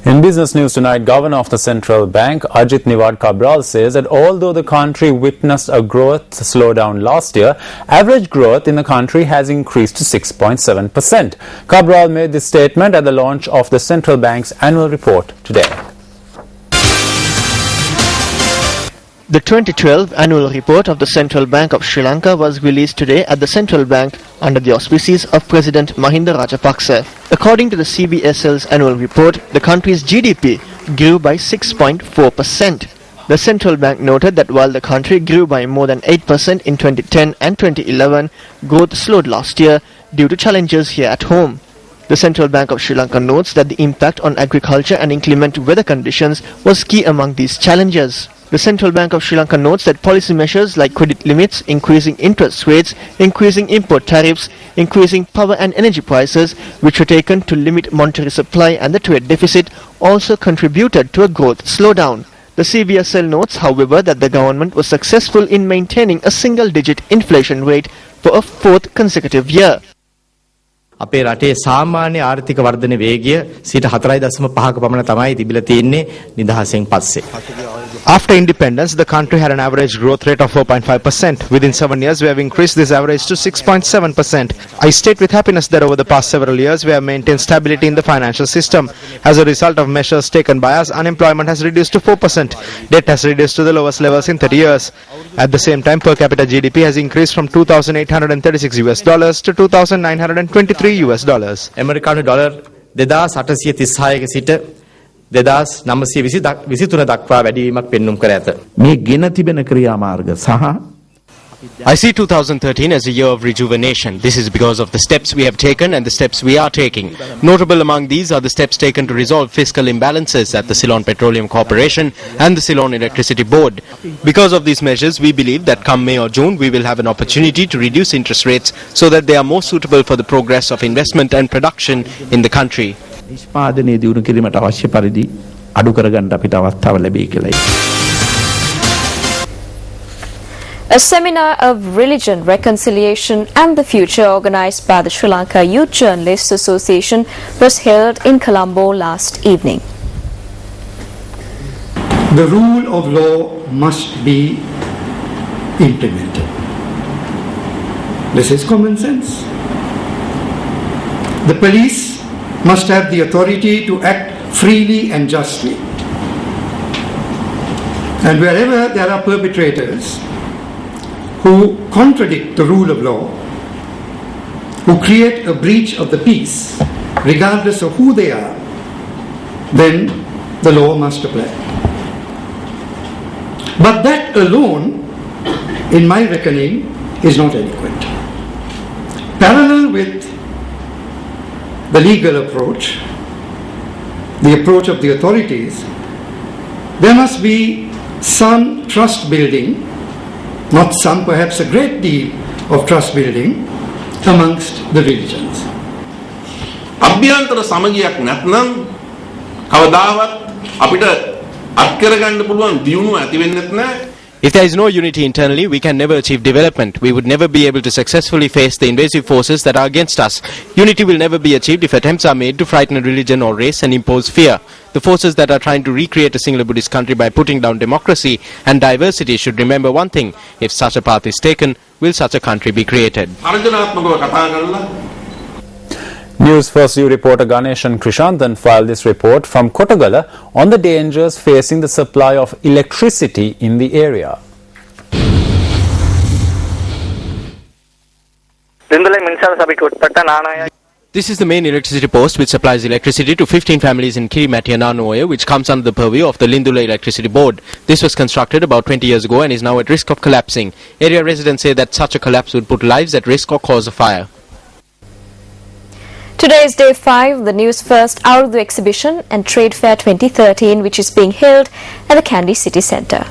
In business news tonight, Governor of the Central Bank, Ajit Nivard Cabral, says that although the country witnessed a growth slowdown last year, average growth in the country has increased to 6.7%. Cabral made this statement at the launch of the Central Bank's annual report today. The 2012 annual report of the Central Bank of Sri Lanka was released today at the Central Bank under the auspices of President Mahinda Rajapaksa. According to the CBSL's annual report, the country's GDP grew by 6.4%. The Central Bank noted that while the country grew by more than 8% in 2010 and 2011, growth slowed last year due to challenges here at home. The Central Bank of Sri Lanka notes that the impact on agriculture and inclement weather conditions was key among these challenges. The Central Bank of Sri Lanka notes that policy measures like credit limits, increasing interest rates, increasing import tariffs, increasing power and energy prices, which were taken to limit monetary supply and the trade deficit, also contributed to a growth slowdown. The CBSL notes, however, that the government was successful in maintaining a single-digit inflation rate for a fourth consecutive year. අපේ රටේ සාමාන්‍ය ආර්ථික වර්ධන වේගය 4.5ක පමණ තමයි තිබිලා තියෙන්නේ නිදහසෙන් පස්සේ. After independence, the country had an average growth rate of 4.5%. Within 7 years, we have increased this average to 6.7%. I state with happiness that over the past several years, we have maintained stability in the financial system. As a result of measures taken by us, unemployment has reduced to 4%. Debt has reduced to the lowest levels in 30 years. At the same time, per capita GDP has increased from $2,836 to $2,923. ඇමරිකානු dollar 2836ක සිට 2923 දක්වා වැඩිවීමක් පෙන්නුම් කර ඇත. මේ ගෙන තිබෙන ක්‍රියාමාර්ග සහ I see 2013 as a year of rejuvenation. This is because of the steps we have taken and the steps we are taking. Notable among these are the steps taken to resolve fiscal imbalances at the Ceylon Petroleum Corporation and the Ceylon Electricity Board. Because of these measures, we believe that come May or June, we will have an opportunity to reduce interest rates so that they are more suitable for the progress of investment and production in the country. නිෂ්පාදනයේ දියුණු කිරීමට අවශ්‍ය පරිදි අඩු කරගන්න අපිට අවස්ථාව ලැබෙයි කියලායි. A seminar of religion, reconciliation and the future organized by the Sri Lanka Youth Journalists Association was held in Colombo last evening. The rule of law must be implemented. This is common sense. The police must have the authority to act freely and justly. And wherever there are perpetrators who contradict the rule of law, who create a breach of the peace, regardless of who they are, then the law must apply. But that alone, in my reckoning, is not adequate. Parallel with the legal approach, the approach of the authorities, there must be some trust building, not some, perhaps a great deal of trust building amongst the religions. අභ්‍යන්තර සමගියක් නැත්නම් කවදාවත් අපිට අත්කරගන්න පුළුවන් දියුණුව ඇති වෙන්නේත් නැහැ. If there is no unity internally, we can never achieve development. We would never be able to successfully face the invasive forces that are against us. Unity will never be achieved if attempts are made to frighten a religion or race and impose fear. The forces that are trying to recreate a single Buddhist country by putting down democracy and diversity should remember one thing: if such a path is taken, will such a country be created? News First U reporter Ganeshan Krishantan filed this report from Kottagala on the dangers facing the supply of electricity in the area. This is the main electricity post which supplies electricity to 15 families in Kirimatiananoya, which comes under the purview of the Lindula Electricity Board. This was constructed about 20 years ago and is now at risk of collapsing. Area residents say that such a collapse would put lives at risk or cause a fire. Today is day 5 of the News First Aurudhu Exhibition and Trade Fair 2013, which is being held at the Kandy City Centre.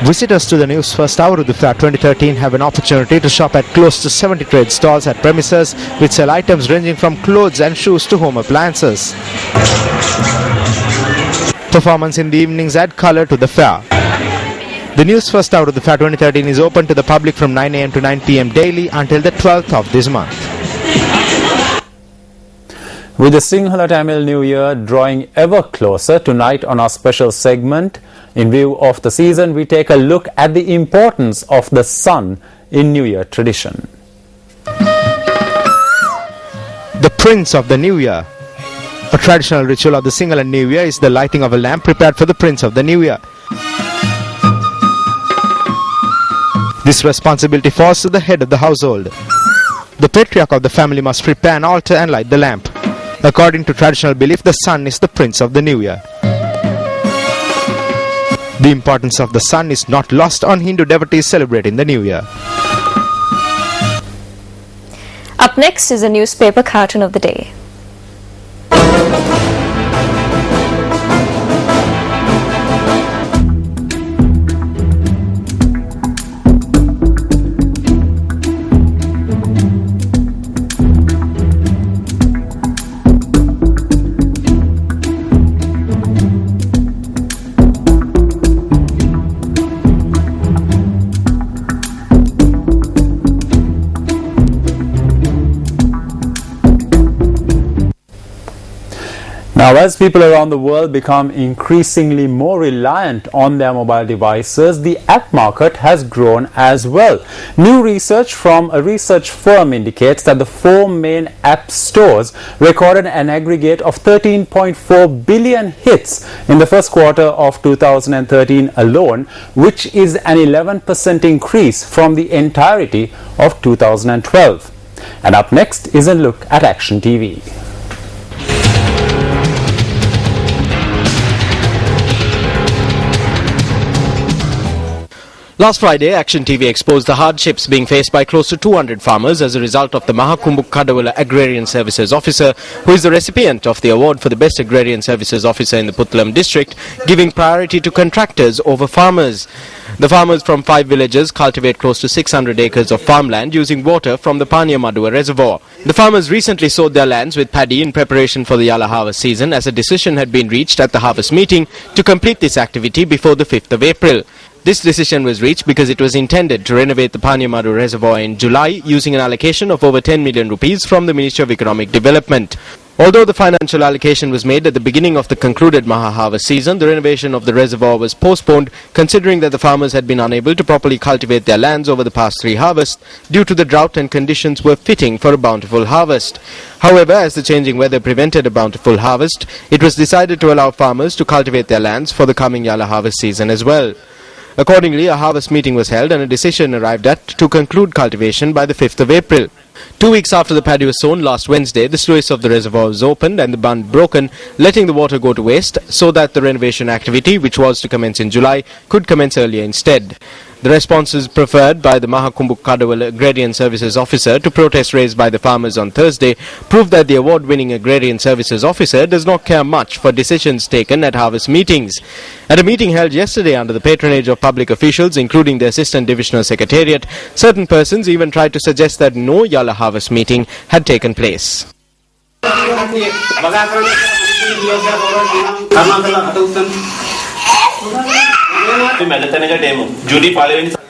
Visitors to the News First Aurudhu Fair 2013 have an opportunity to shop at close to 70 trade stalls at premises which sell items ranging from clothes and shoes to home appliances. Performance in the evenings add colour to the fair. The News First Aurudhu Fair 2013 is open to the public from 9 a.m. to 9 p.m. daily until the 12th of this month. With the Sinhala Tamil New Year drawing ever closer, tonight on our special segment, in view of the season, we take a look at the importance of the sun in New Year tradition. The Prince of the New Year. A traditional ritual of the Sinhala New Year is the lighting of a lamp prepared for the Prince of the New Year. This responsibility falls to the head of the household. The patriarch of the family must prepare an altar and light the lamp. According to traditional belief, the sun is the Prince of the New Year. The importance of the sun is not lost on Hindu devotees celebrating the New Year. Up next is a newspaper cartoon of the day. Now, as people around the world become increasingly more reliant on their mobile devices, the app market has grown as well. New research from a research firm indicates that the 4 main app stores recorded an aggregate of 13.4 billion hits in the first quarter of 2013 alone, which is an 11% increase from the entirety of 2012. And up next is a look at Action TV. Last Friday, Action TV exposed the hardships being faced by close to 200 farmers as a result of the Mahakumbuk Kadawala Agrarian Services Officer, who is the recipient of the award for the Best Agrarian Services Officer in the Puttalam district, giving priority to contractors over farmers. The farmers from 5 villages cultivate close to 600 acres of farmland using water from the Pania Maduwa reservoir. The farmers recently sowed their lands with paddy in preparation for the Yala harvest season, as a decision had been reached at the harvest meeting to complete this activity before the 5th of April. This decision was reached because it was intended to renovate the Panyamadu reservoir in July using an allocation of over 10 million rupees from the Ministry of Economic Development. Although the financial allocation was made at the beginning of the concluded Maha harvest season, the renovation of the reservoir was postponed, considering that the farmers had been unable to properly cultivate their lands over the past 3 harvests due to the drought, and conditions were fitting for a bountiful harvest. However, as the changing weather prevented a bountiful harvest, it was decided to allow farmers to cultivate their lands for the coming Yala harvest season as well. Accordingly, a harvest meeting was held and a decision arrived at to conclude cultivation by the 5th of April. 2 weeks after the paddy was sown last Wednesday, the sluice of the reservoir was opened and the bund broken, letting the water go to waste so that the renovation activity, which was to commence in July, could commence earlier instead. The responses preferred by the Mahakumbuk Kadawala Agrarian Services Officer to protests raised by the farmers on Thursday proved that the award-winning Agrarian Services Officer does not care much for decisions taken at harvest meetings. At a meeting held yesterday under the patronage of public officials, including the Assistant Divisional Secretariat, certain persons even tried to suggest that no Yala harvest meeting had taken place.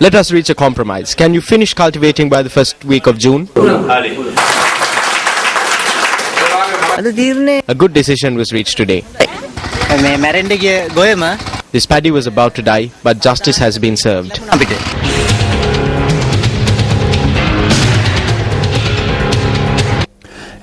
Let us reach a compromise. Can you finish cultivating by the first week of June? A good decision was reached today. This paddy was about to die, but justice has been served.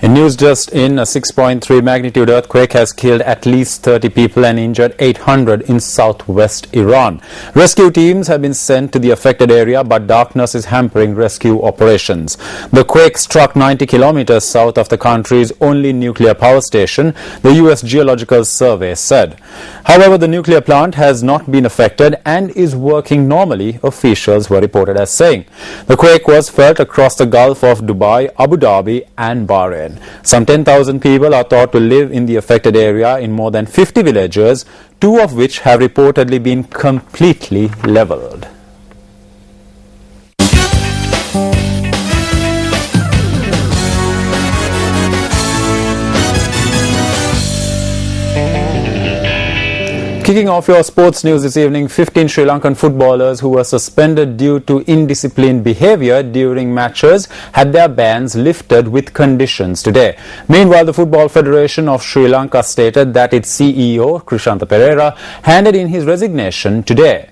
In news just in, a 6.3 magnitude earthquake has killed at least 30 people and injured 800 in southwest Iran. Rescue teams have been sent to the affected area, but darkness is hampering rescue operations. The quake struck 90 kilometers south of the country's only nuclear power station, the U.S. Geological Survey said. However, the nuclear plant has not been affected and is working normally, officials were reported as saying. The quake was felt across the Gulf of Dubai, Abu Dhabi and Bahrain. Some 10,000 people are thought to live in the affected area in more than 50 villages, 2 of which have reportedly been completely leveled. Kicking off your sports news this evening, 15 Sri Lankan footballers who were suspended due to indisciplined behaviour during matches had their bans lifted with conditions today. Meanwhile, the Football Federation of Sri Lanka stated that its CEO, Krishantha Perera, handed in his resignation today.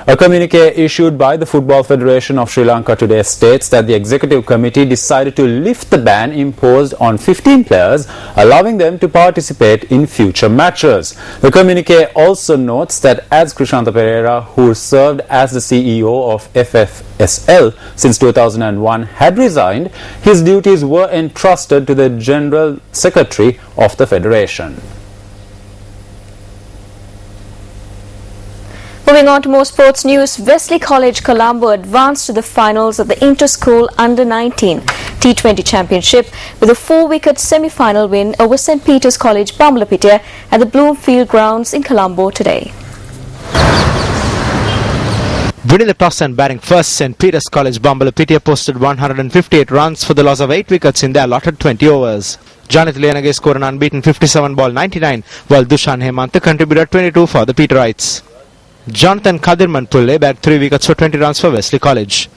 A communique issued by the Football Federation of Sri Lanka today states that the executive committee decided to lift the ban imposed on 15 players, allowing them to participate in future matches. The communique also notes that as Krishantha Perera, who served as the CEO of FFSL since 2001, had resigned, his duties were entrusted to the General Secretary of the Federation. Moving on to more sports news, Wesley College Colombo advanced to the finals of the Inter-School Under-19 T20 Championship with a 4-wicket semi-final win over St. Peter's College Bambalapitiya at the Bloomfield Grounds in Colombo today. Winning the toss and batting first, St. Peter's College Bambalapitiya posted 158 runs for the loss of 8 wickets in their allotted 20 overs. Janith Liyanage scored an unbeaten 57 ball 99, while Dushan Hemantha contributed 22 for the Peterites. Jonathan Kadirman Pulle bagged 3 wickets for 20 runs for Wesley College.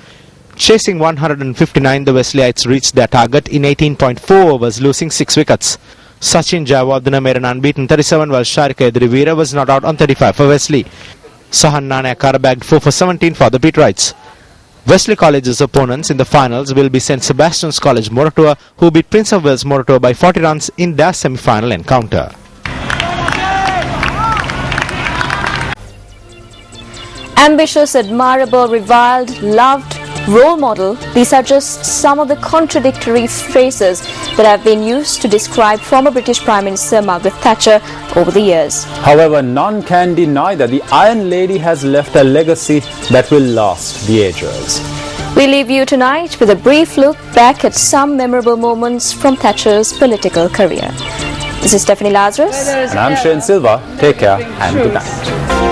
Chasing 159, the Wesleyites reached their target in 18.4 overs, losing 6 wickets. Sachin Jayawardena made an unbeaten 37, while Sharika Edrivira was not out on 35 for Wesley. Sahan Nanayakara bagged 4 for 17 for the Peterites. Wesley College's opponents in the finals will be St. Sebastian's College Moratuwa, who beat Prince of Wales Moratuwa by 40 runs in their semi-final encounter. Ambitious, admirable, reviled, loved, role model, these are just some of the contradictory phrases that have been used to describe former British Prime Minister Margaret Thatcher over the years. However, none can deny that the Iron Lady has left a legacy that will last the ages. We leave you tonight with a brief look back at some memorable moments from Thatcher's political career. This is Stephanie Lazarus. And I'm Shane Silva. Take care and good night.